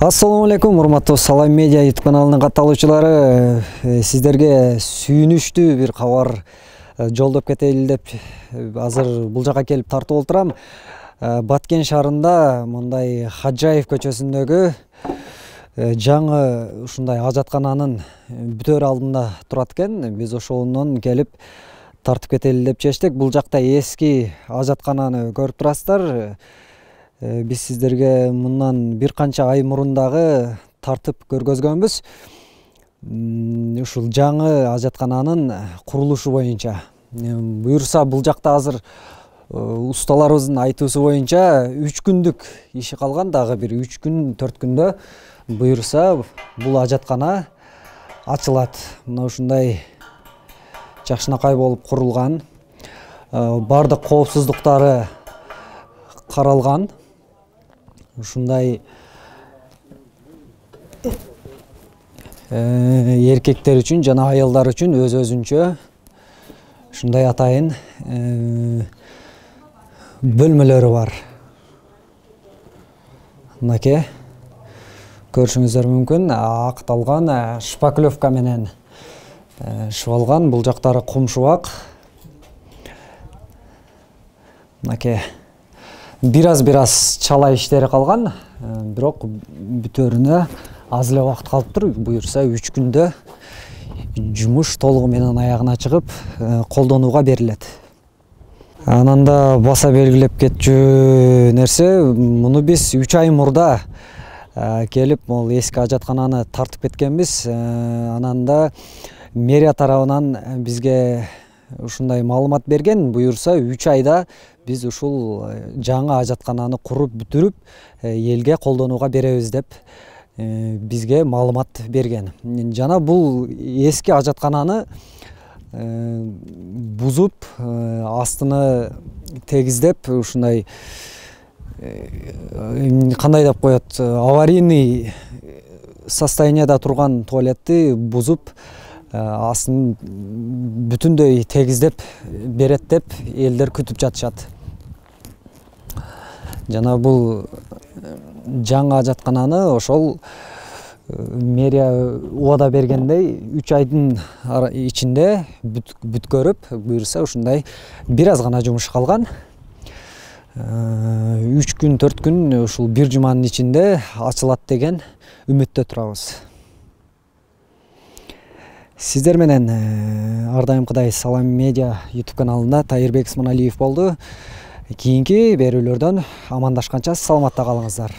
Ассаламу алейкум, урматтуу Салам медиа YouTube каналынын катталуучулары. Сиздерге сүйүнүчтүү бир кабар жолдоп кетели деп азыр бул жака келип тартып отурам. Баткен шаарында мындай Хаджаев көчөсүндөгү жаңы ушундай ажаткананын бүтөр алдында турат экен. Биз ошондон келип тартып кетели деп чечтик. Бул жакта эски ажаткананы көрүп турасыздар. Биз сиздерге мындан бир канча ай мурун тартып көргөзгөнбүз. Ушул жаңы ажаткананын курулушу боюнча. Буюрса бул жакта азыр усталарыбыздын айтуусу боюнча 3 күндүк иши калган, дагы бир 3 күн 4 күндө буюрса бул ажаткана ачылат. Мына ушундай жакшынакай болуп курулган. Бардык коопсуздуктары каралган. Ушундай эркектер үчүн жана аялдар үчүн өзүнчө ушундай атайын бөлмөлөрү бар. Мынакей көрүшүңүздөр мүмкүн. Акталган шпаклевка менен шыбалган. Бул жактары кумшубак. Мынакей бираз чала иштери калган, бирок бүтөрүнө аз эле убакыт калыптыр. Буюрса 3 күндө жумуш толугу менен аягына чыгып, колдонууга берилет. Анан да баса белгилеп кетчү нерсе, муну биз 3 ай мурда келип, могул эски ажаткананы тартып кеткенбиз. Анан да мэрия тарабынан бизге ушундай маалымат берген. Буюрса 3 айда биз ушул жаңы ажаткананы куруп бүтүрүп, элге колдонууга беребиз деп бизге маалымат берген. Жана бул эски ажаткананы бузуп, астыны тегиздеп, ушундай кандай деп коет, аварийный состоянияда турган туалетти бузуп, астын бүтүндөй тегиздеп берет деп элдер күтүп жатышат. Жана бул жаңы ажаткананы ошол мэрия убада бергендей 3 айдын ичинде бүткөрүп, буюрса ушундай бир аз гана жумуш калган. 3 күн 4 күн ушул бир жуманын ичинде ачылат деген үмүттө турабыз. Сиздер менен ар дайымкыдай Салам медиа YouTube каналында Тайырбек Исманалиев болду. Кийинки берүүлөрдөн амандашканча саламатта калыңыздар.